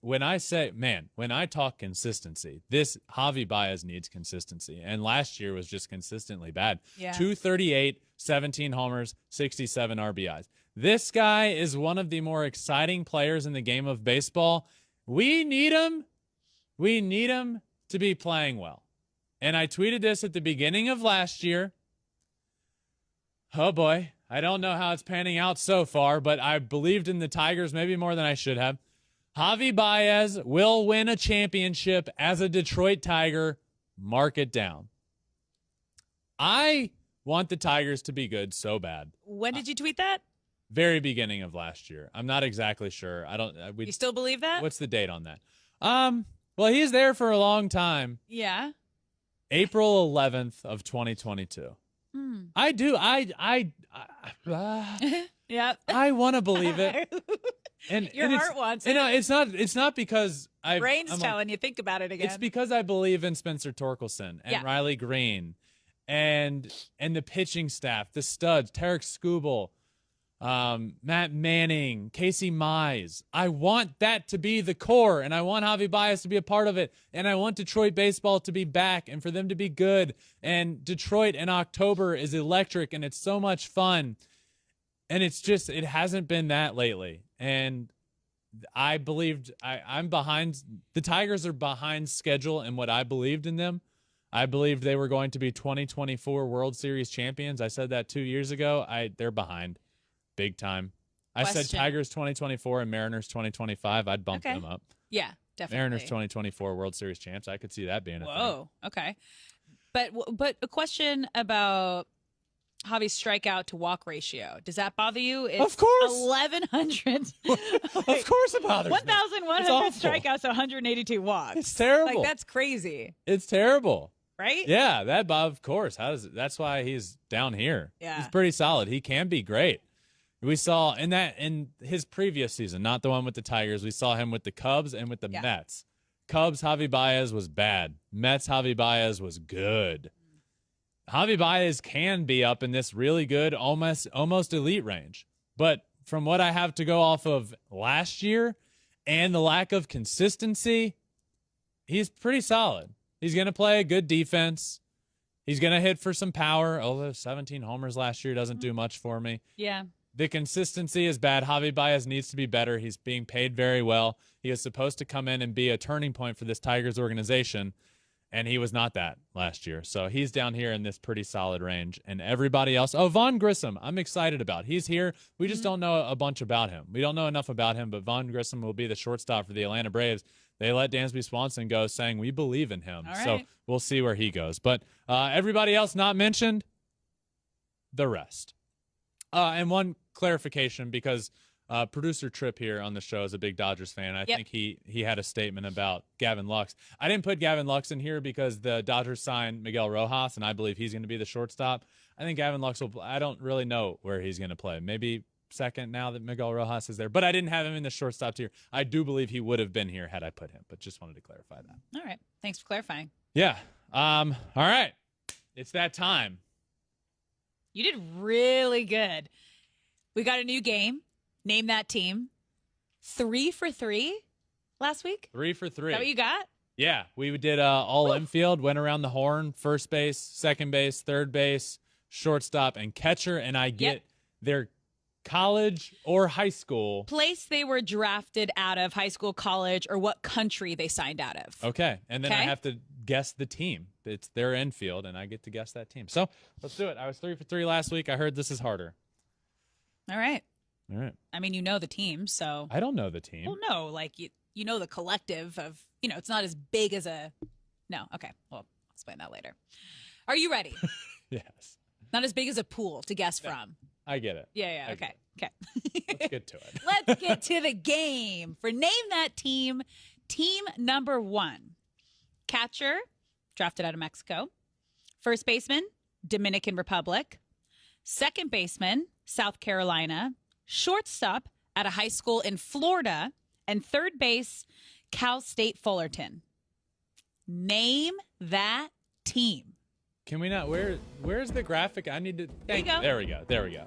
when I talk consistency, this Javi Baez needs consistency. And last year was just consistently bad. Yeah. 238, 17 homers, 67 RBIs. This guy is one of the more exciting players in the game of baseball. We need him. We need him to be playing well. And I tweeted this at the beginning of last year. Oh boy, I don't know how it's panning out so far, but I believed in the Tigers maybe more than I should have. Javi Baez will win a championship as a Detroit Tiger. Mark it down. I want the Tigers to be good so bad. When did you tweet that? Very beginning of last year. I'm not exactly sure. You still believe that? What's the date on that? Well, he's there for a long time. Yeah. April 11th of 2022. I do. Yeah. I want to believe it. And Your heart wants it. It's not because Brain's telling you think about it again. It's because I believe in Spencer Torkelson and Riley Green and the pitching staff, the studs, Tarek Skubal, Matt Manning, Casey Mize. I want that to be the core, and I want Javi Baez to be a part of it, and I want Detroit baseball to be back and for them to be good. And Detroit in October is electric, and it's so much fun. And it hasn't been that lately. And I believed I'm behind. The Tigers are behind schedule in what I believed in them. I believed they were going to be 2024 World Series champions. I said that 2 years ago. They're behind. Big time. I said Tigers 2024 and Mariners 2025. I'd bump them up. Yeah, definitely. Mariners 2024 World Series champs. I could see that being a thing. Whoa, okay. But a question about Javi's strikeout to walk ratio. Does that bother you? It's of course. 1,100. Of course it bothers me. 1,100 strikeouts, 182 walks. It's terrible. That's crazy. It's terrible. Right? Yeah, of course. That's why he's down here. Yeah. He's pretty solid. He can be great. We saw in his previous season, not the one with the Tigers, we saw him with the Cubs and with the Mets. Cubs, Javi Baez was bad. Mets, Javi Baez was good. Javi Baez can be up in this really good, almost elite range. But from what I have to go off of last year and the lack of consistency, he's pretty solid. He's going to play a good defense. He's going to hit for some power, although 17 homers last year doesn't do much for me. Yeah. The consistency is bad. Javi Baez needs to be better. He's being paid very well. He is supposed to come in and be a turning point for this Tigers organization, and he was not that last year. So he's down here in this pretty solid range. And everybody else, Vaughn Grissom, I'm excited about. He's here. We just don't know a bunch about him. We don't know enough about him, but Vaughn Grissom will be the shortstop for the Atlanta Braves. They let Dansby Swanson go, saying we believe in him. All right. So we'll see where he goes. But everybody else not mentioned, the rest. And one clarification, because producer Tripp here on the show is a big Dodgers fan. I think he had a statement about Gavin Lux. I didn't put Gavin Lux in here because the Dodgers signed Miguel Rojas, and I believe he's going to be the shortstop. I think Gavin Lux I don't really know where he's going to play. Maybe second now that Miguel Rojas is there. But I didn't have him in the shortstop tier. I do believe he would have been here had I put him, but just wanted to clarify that. All right. Thanks for clarifying. Yeah. All right. It's that time. You did really good. We got a new game. Name that team. 3 for 3 last week. 3 for 3. Is that what you got? Yeah, we did all infield, went around the horn, first base, second base, third base, shortstop, and catcher, and I get their college or high school. Place they were drafted out of, high school, college, or what country they signed out of. Okay, and then I have to guess the team. It's their infield, and I get to guess that team. So let's do it. I was 3 for 3 last week. I heard this is harder. All right. All right. I mean, you know the team, so. I don't know the team. Well, no, like you know the collective of, it's not as big as a. No, okay. Well, I'll explain that later. Are you ready? Yes. Not as big as a pool to guess from. I get it. Yeah, okay. Okay. Let's get to it. Let's get to the game. For Name That Team, team number 1. Catcher, drafted out of Mexico. First baseman, Dominican Republic. Second baseman, South Carolina. Shortstop, at a high school in Florida, and third base, Cal State Fullerton. Name that team. Can we not? Where's the graphic? I need to. There you go. There we go.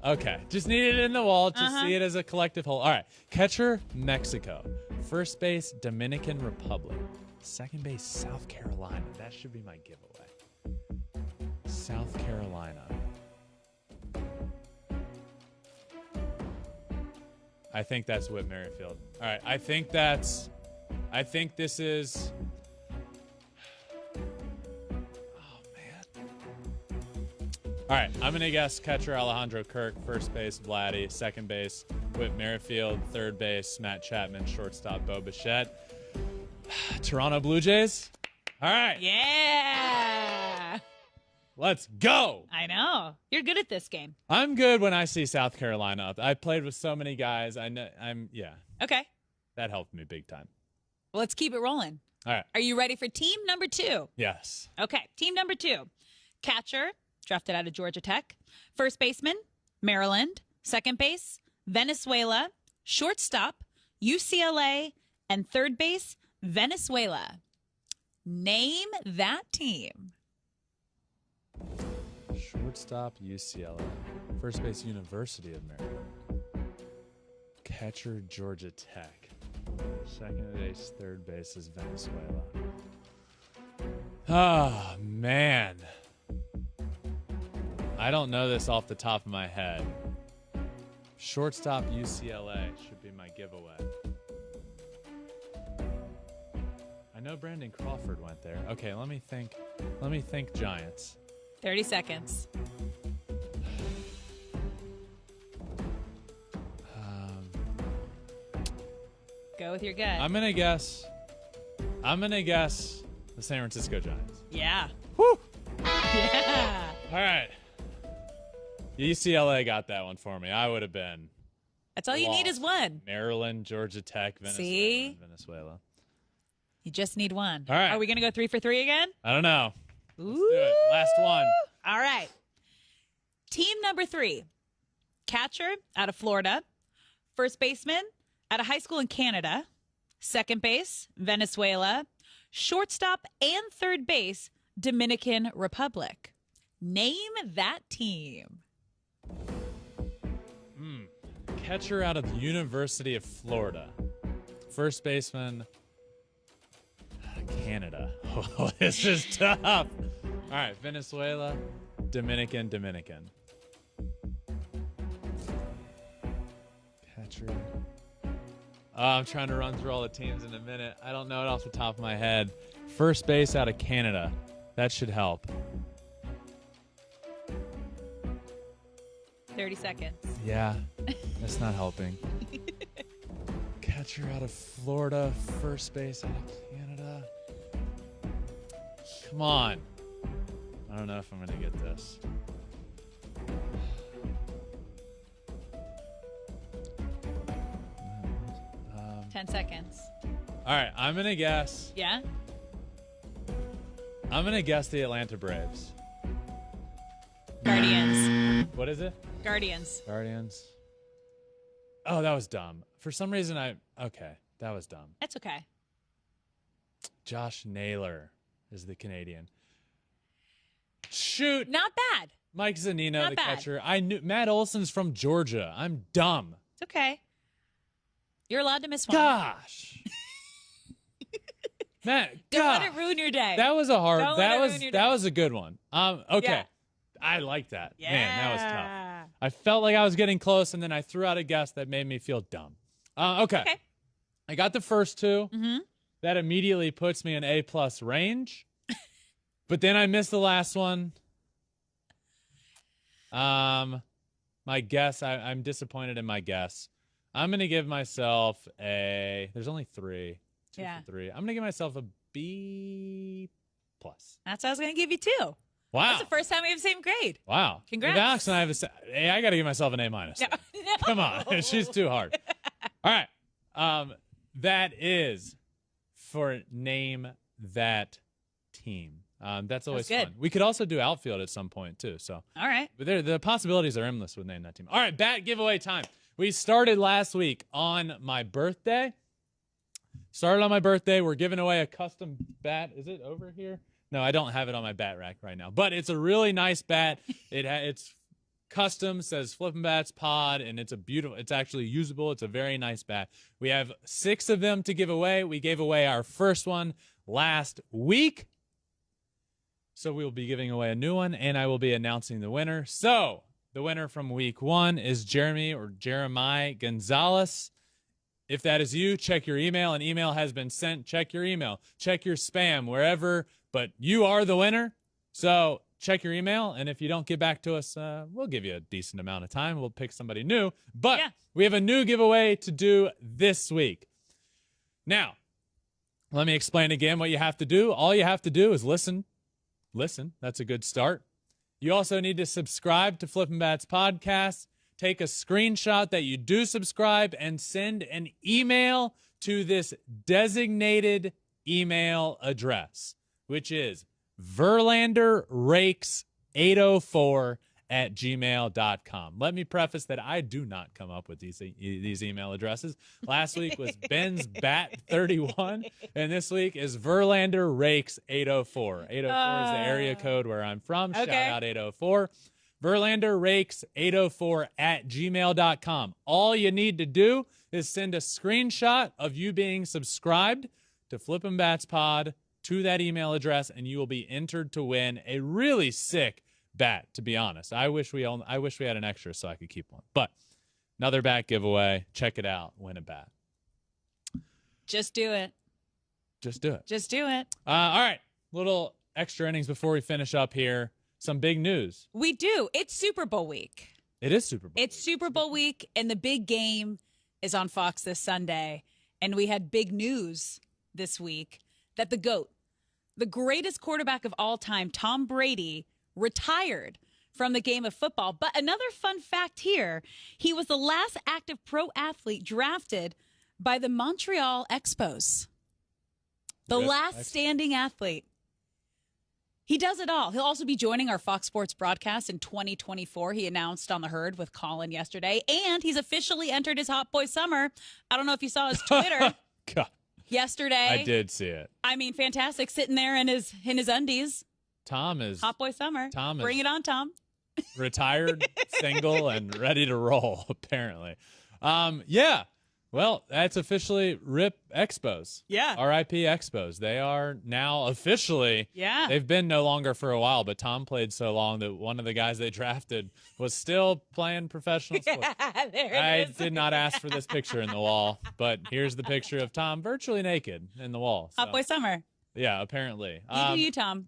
Okay. Just need it in the wall to see it as a collective whole. All right. Catcher, Mexico. First base, Dominican Republic. Second base, South Carolina. That should be my giveaway. South Carolina. I think that's Whit Merrifield. All right. I think this is. All right, I'm going to guess catcher Alejandro Kirk, first base Vladdy, second base Whit Merrifield, third base Matt Chapman, shortstop Bo Bichette. Toronto Blue Jays? All right. Yeah. Let's go. I know. You're good at this game. I'm good when I see South Carolina up. I played with so many guys. Yeah. Okay. That helped me big time. Well, let's keep it rolling. All right. Are you ready for team number 2? Yes. Okay, team number 2. Catcher, drafted out of Georgia Tech. First baseman, Maryland. Second base, Venezuela. Shortstop, UCLA. And third base, Venezuela. Name that team. Shortstop, UCLA. First base, University of Maryland. Catcher, Georgia Tech. Second base, third base is Venezuela. Oh, man. I don't know this off the top of my head. Shortstop, UCLA should be my giveaway. I know Brandon Crawford went there. Okay, let me think Giants. 30 seconds. Go with your gut. I'm gonna guess the San Francisco Giants. Yeah. Woo! Yeah. All right. UCLA got that one for me. I would have been. That's all you need is one. Maryland, Georgia Tech, Venezuela. See? Venezuela. You just need one. All right. Are we going to go 3 for 3 again? I don't know. Ooh. Let's do it. Last one. All right. Team number 3. Catcher out of Florida. First baseman at a high school in Canada. Second base, Venezuela. Shortstop and third base, Dominican Republic. Name that team. Catcher out of the University of Florida. First baseman, Canada. Oh, this is tough. All right, Venezuela, Dominican. Catcher. I'm trying to run through all the teams in a minute. I don't know it off the top of my head. First base out of Canada. That should help. 30 seconds. Yeah, that's not helping. Catcher out of Florida, first base out of Canada. Come on. I don't know if I'm going to get this. 10 seconds. All right, I'm going to guess. Yeah? I'm going to guess the Atlanta Braves. Guardians. What is it? Guardians. Oh, that was dumb. For some reason, that was dumb. That's okay. Josh Naylor is the Canadian. Shoot. Not bad. Mike Zunino, Not the bad. catcher. I knew Matt Olson's from Georgia. I'm dumb. It's okay. You're allowed to miss one. Gosh. Matt, Don't gosh. let it ruin your day. That was a hard. Don't let it ruin your day. That was a good one. Okay. Yeah. I like that. Yeah. Man, that was tough. I felt like I was getting close, and then I threw out a guess that made me feel dumb. Okay. I got the first two. Mm-hmm. That immediately puts me in A+ range. But then I missed the last one. My guess, I'm disappointed in my guess. I'm going to give myself there's only 3. 2 for 3. I'm going to give myself a B+. That's what I was going to give you too. Wow. That's the first time we have the same grade. Wow. Congrats. If Alex and I have I got to give myself an A-. No. Come on. She's too hard. All right. That is for name that team. That's always good. fun. We could also do outfield at some point too. So, All right. but the possibilities are endless with name that team. All right, bat giveaway time. We started last week on my birthday. We're giving away a custom bat. Is it over here? No, I don't have it on my bat rack right now. But it's a really nice bat. It's custom, says Flippin Bats Pod, and it's actually usable. It's a very nice bat. We have 6 of them to give away. We gave away our first one last week. So we will be giving away a new one, and I will be announcing the winner. So the winner from week 1 is Jeremiah Gonzalez. If that is you, check your email. An email has been sent. Check your email. Check your spam, wherever. But you are the winner. So check your email. And if you don't get back to us, we'll give you a decent amount of time. We'll pick somebody new. But we have a new giveaway to do this week. Now, let me explain again what you have to do. All you have to do is listen. Listen. That's a good start. You also need to subscribe to Flippin Bats Podcast. Take a screenshot that you do subscribe and send an email to this designated email address, which is verlanderrakes804@gmail.com. Let me preface that I do not come up with these email addresses. Last week was Ben's Bat31, and this week is verlanderrakes804. 804 is the area code where I'm from. Okay. Shout out 804. verlanderrakes804@gmail.com. All you need to do is send a screenshot of you being subscribed to Flippin Bats Pod to that email address, and you will be entered to win a really sick bat, to be honest. I wish we had an extra so I could keep one. But another bat giveaway. Check it out. Win a bat. Just do it. Just do it. Just do it. All right. Little extra innings before we finish up here. Some big news. We do. It's Super Bowl week. It is Super Bowl. It's Super Bowl week, and the big game is on Fox this Sunday. And we had big news this week that the GOAT, the greatest quarterback of all time, Tom Brady, retired from the game of football. But another fun fact here, he was the last active pro athlete drafted by the Montreal Expos. The last standing athlete. He does it all. He'll also be joining our Fox Sports broadcast in 2024. He announced on The Herd with Colin yesterday. And he's officially entered his Hot Boy Summer. I don't know if you saw his Twitter yesterday. I did see it. I mean, fantastic. Sitting there in his undies. Tom is Hot Boy Summer. Bring it on, Tom. Retired, single, and ready to roll, apparently. Yeah. Well, that's officially RIP Expos. Yeah. RIP Expos. They are now officially. Yeah. They've been no longer for a while, but Tom played so long that one of the guys they drafted was still playing professional sports. I did not ask for this picture in the wall, but here's the picture of Tom virtually naked in the wall. Hot Boy Summer. Yeah, apparently. You do you, Tom.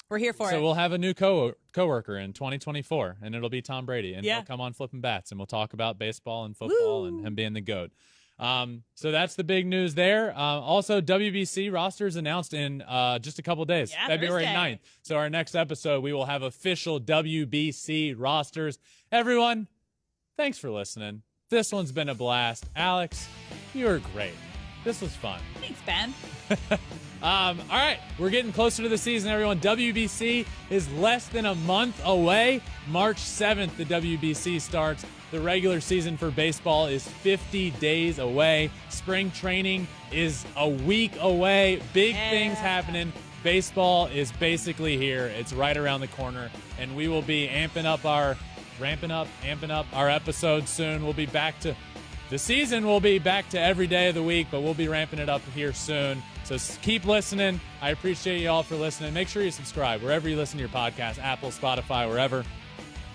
We're here for it. So we'll have a new coworker in 2024, and it'll be Tom Brady, and he'll come on Flippin' Bats, and we'll talk about baseball and football and him being the GOAT. So that's the big news there. Also, WBC rosters announced in just a couple days, February 9th. So our next episode, we will have official WBC rosters. Everyone, thanks for listening. This one's been a blast. Alex, you were great. This was fun. Thanks, Ben. All right, we're getting closer to the season, everyone. WBC is less than a month away. March 7th, the WBC starts. The regular season for baseball is 50 days away. Spring training is a week away. Big things happening. Baseball is basically here. It's right around the corner, and we will be amping up our episodes soon. We'll be back to the season. Will be back to every day of the week, but we'll be ramping it up here soon. So keep listening. I appreciate you all for listening. Make sure you subscribe wherever you listen to your podcast, Apple, Spotify, wherever.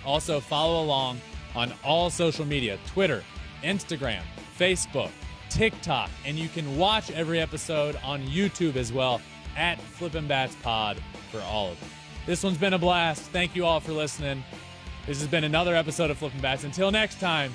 Also, follow along on all social media, Twitter, Instagram, Facebook, TikTok, and you can watch every episode on YouTube as well at Flippin Bats Pod for all of them. This one's been a blast. Thank you all for listening. This has been another episode of Flippin Bats. Until next time,